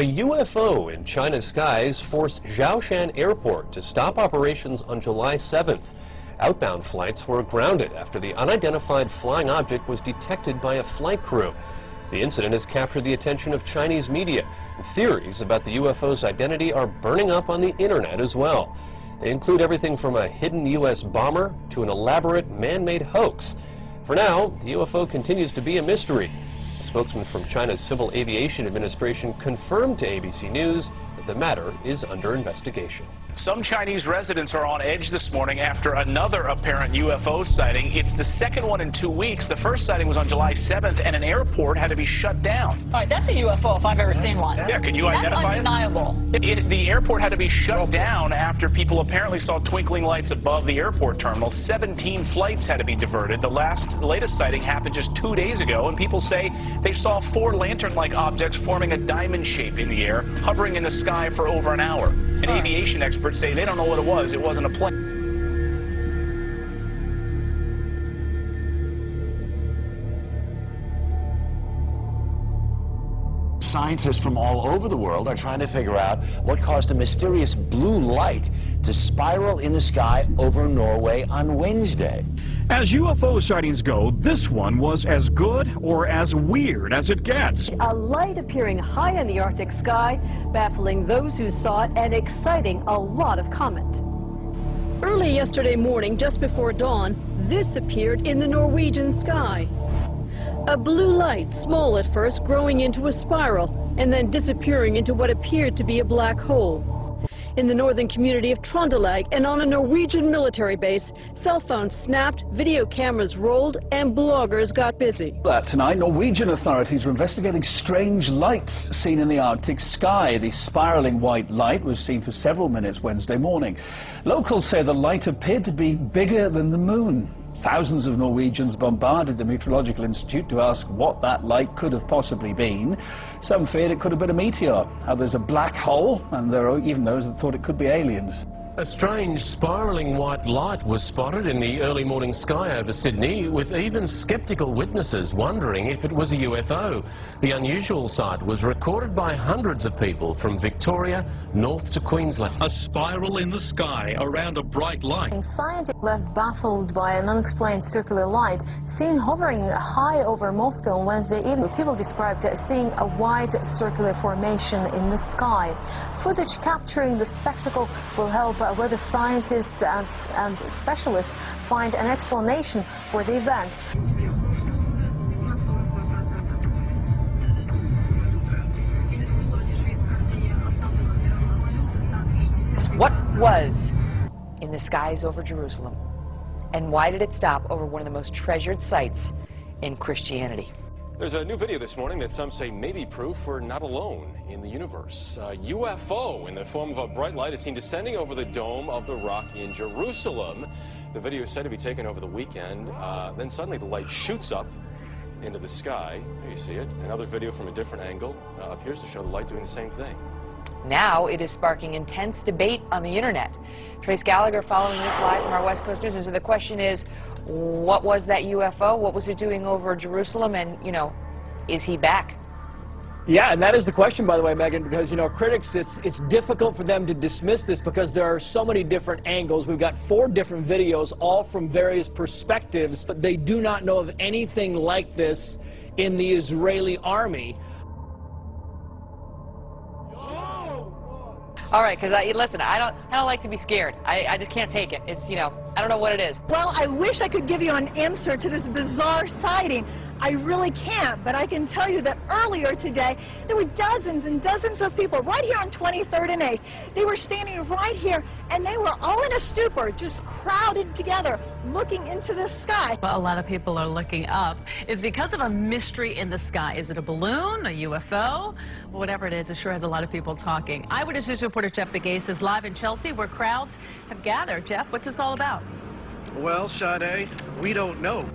A UFO in China's skies forced Zhoushan Airport to stop operations on July 7th. Outbound flights were grounded after the unidentified flying object was detected by a flight crew. The incident has captured the attention of Chinese media, and theories about the UFO's identity are burning up on the internet as well. They include everything from a hidden U.S. bomber to an elaborate man-made hoax. For now, the UFO continues to be a mystery. A spokesman from China's Civil Aviation Administration confirmed to ABC News that the matter is under investigation. Some Chinese residents are on edge this morning after another apparent UFO sighting. It's the second one in 2 weeks. The first sighting was on July 7th, and an airport had to be shut down. All right, that's a UFO if I've ever seen one. Yeah, can you identify it? That's undeniable. The airport had to be shut down after people apparently saw twinkling lights above the airport terminal. 17 flights had to be diverted. The latest sighting happened just 2 days ago, and people say they saw 4 lantern-like objects forming a diamond shape in the air, hovering in the sky for over an hour. And aviation experts say they don't know what it was. It wasn't a plane. Scientists from all over the world are trying to figure out what caused a mysterious blue light to spiral in the sky over Norway on Wednesday. As UFO sightings go, this one was as good or as weird as it gets. A light appearing high in the Arctic sky, baffling those who saw it and exciting a lot of comment. Early yesterday morning, just before dawn, this appeared in the Norwegian sky. A blue light, small at first, growing into a spiral and then disappearing into what appeared to be a black hole. In the northern community of Trøndelag and on a Norwegian military base, cell phones snapped, video cameras rolled, and bloggers got busy. Tonight, Norwegian authorities are investigating strange lights seen in the Arctic sky. The spiraling white light was seen for several minutes Wednesday morning. Locals say the light appeared to be bigger than the moon. Thousands of Norwegians bombarded the Meteorological Institute to ask what that light could have possibly been. Some feared it could have been a meteor, others a black hole, and there are even those that thought it could be aliens. A strange spiraling white light was spotted in the early morning sky over Sydney, with even skeptical witnesses wondering if it was a UFO. The unusual sight was recorded by hundreds of people from Victoria north to Queensland. A spiral in the sky around a bright light. Scientists left baffled by an unexplained circular light seen hovering high over Moscow on Wednesday evening. People described seeing a wide circular formation in the sky. Footage capturing the spectacle will help whether scientists and specialists find an explanation for the event. What was in the skies over Jerusalem, and why did it stop over one of the most treasured sites in Christianity? There's a new video this morning that some say may be proof we're not alone in the universe. A UFO in the form of a bright light is seen descending over the Dome of the Rock in Jerusalem. The video is said to be taken over the weekend. Then suddenly the light shoots up into the sky. There you see it. Another video from a different angle appears to show the light doing the same thing. Now it is sparking intense debate on the internet. Trace Gallagher following this live from our West Coast News. So the question is, what was that UFO? What was it doing over Jerusalem? And, you know, is he back? Yeah, and that is the question, by the way, Megan, because, you know, critics, it's difficult for them to dismiss this because there are so many different angles. We've got 4 different videos, all from various perspectives, but they do not know of anything like this in the Israeli army. All right, because listen, I don't like to be scared. I just can't take it. It's, you know, I don't know what it is. Well, I wish I could give you an answer to this bizarre sighting. I really can't, but I can tell you that earlier today, there were dozens and dozens of people right here on 23rd and 8th. They were standing right here, and they were all in a stupor, just crowded together, looking into the sky. Well, a lot of people are looking up. It's because of a mystery in the sky. Is it a balloon, a UFO? Whatever it is, it sure has a lot of people talking. Eyewitness News reporter Jeff Begase is live in Chelsea, where crowds have gathered. Jeff, what's this all about? Well, Sade, we don't know.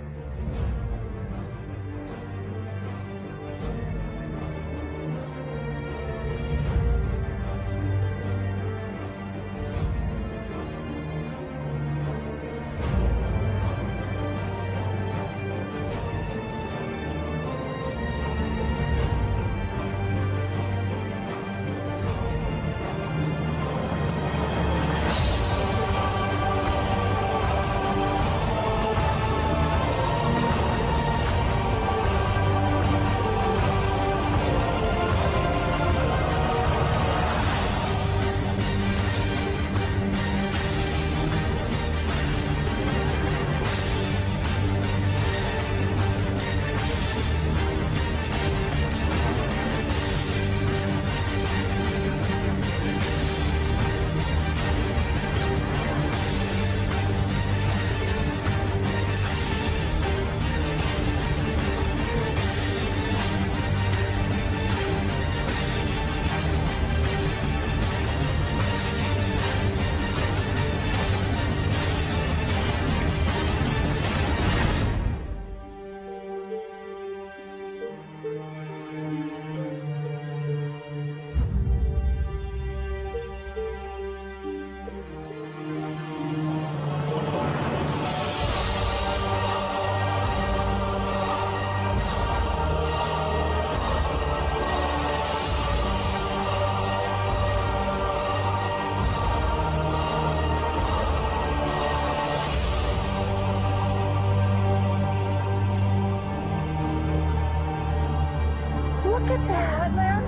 Look at that.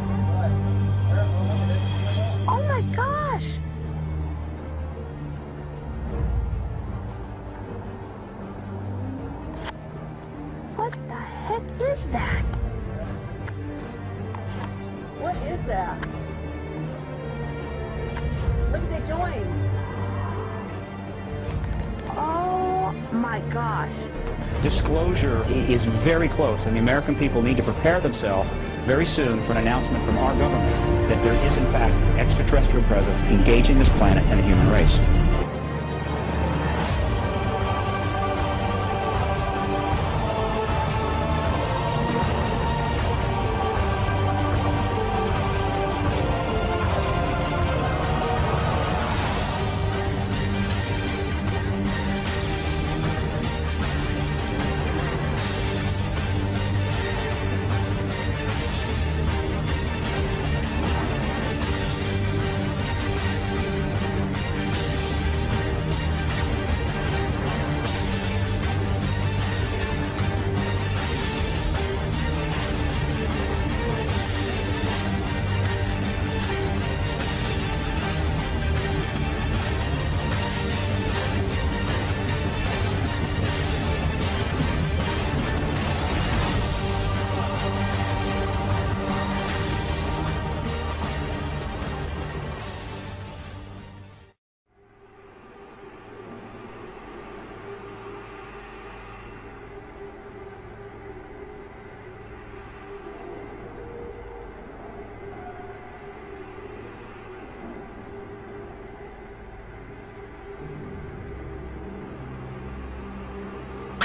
Oh my gosh. What the heck is that? What is that? Look, they joined. Oh my gosh. Disclosure is very close, and the American people need to prepare themselves very soon for an announcement from our government that there is, in fact, extraterrestrial presence engaging this planet and the human race.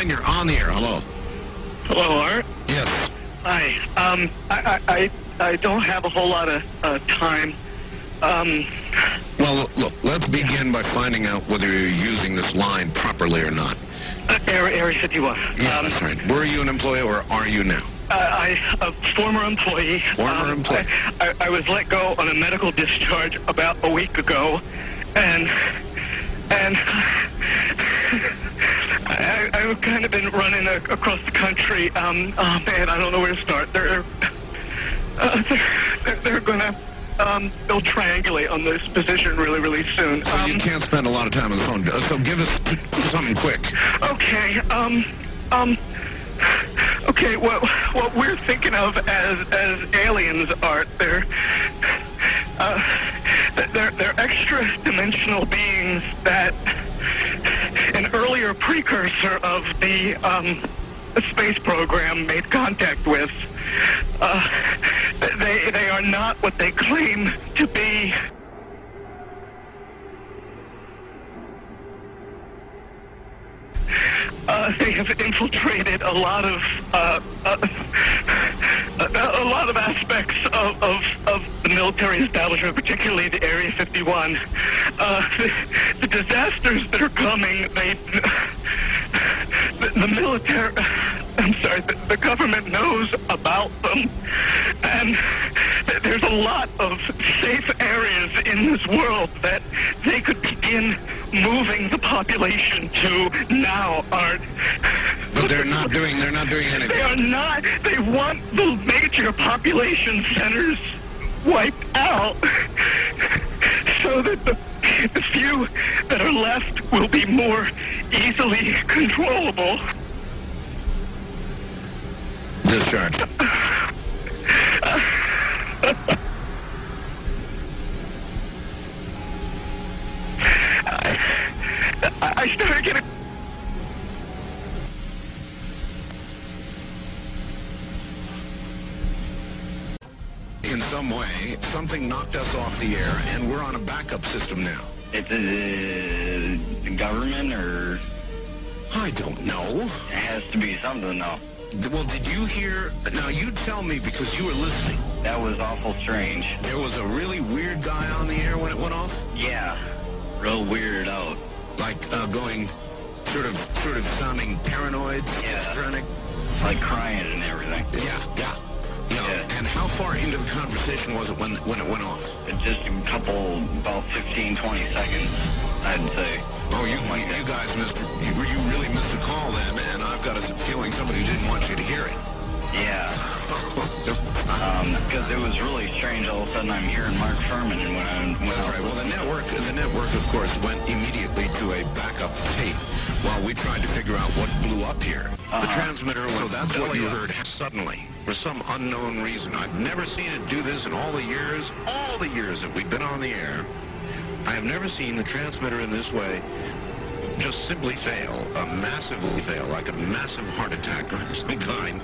You're on the air. Hello. Hello, Art. Yes. Hi. I don't have a whole lot of time. Well, look, let's begin by finding out whether you're using this line properly or not. Area 51. Yeah, that's right. Were you an employee or are you now? A former employee. Former employee. I was let go on a medical discharge about a week ago, and I've kind of been running across the country. Oh man, I don't know where to start. They're gonna they'll triangulate on this position really soon. So you can't spend a lot of time on the phone. So give us something quick. Okay. Okay. What we're thinking of as aliens, Art, they're extra-dimensional beings that an earlier precursor of the space program made contact with. They are not what they claim to be. They have infiltrated a lot of aspects of the military establishment, particularly the Area 51. The disasters that are coming, the military, I'm sorry, the government knows about them, and there's a lot of safe areas in this world that they could begin moving the population to now, Art. But they're not doing anything. They are not. They want the major population centers wiped out so that the few that are left will be more easily controllable. Discharge. I started getting... In some way, something knocked us off the air, and we're on a backup system now. It's the government, or... I don't know. It has to be something, though. Well, did you hear... Now, you tell me, because you were listening. That was awful strange. There was a really weird guy on the air when it went off? Yeah. Real weirded out. Like, going... Sort of sounding paranoid, schizophrenic? Like crying and everything. Yeah. And how far into the conversation was it when it went off? Just a couple, about 15, 20 seconds, I'd say. Oh, you guys missed... You really missed a call then, and I've got a feeling somebody didn't want you to hear it. Yeah. Because it was really strange. All of a sudden, I'm hearing Mark Furman, and when I Right. Well, the network, of course, went immediately to a backup tape while we tried to figure out what blew up here. The transmitter was. So that's what you heard suddenly, for some unknown reason. I've never seen it do this in all the years that we've been on the air. I have never seen the transmitter in this way just simply fail, massively fail, like a massive heart attack of some kind.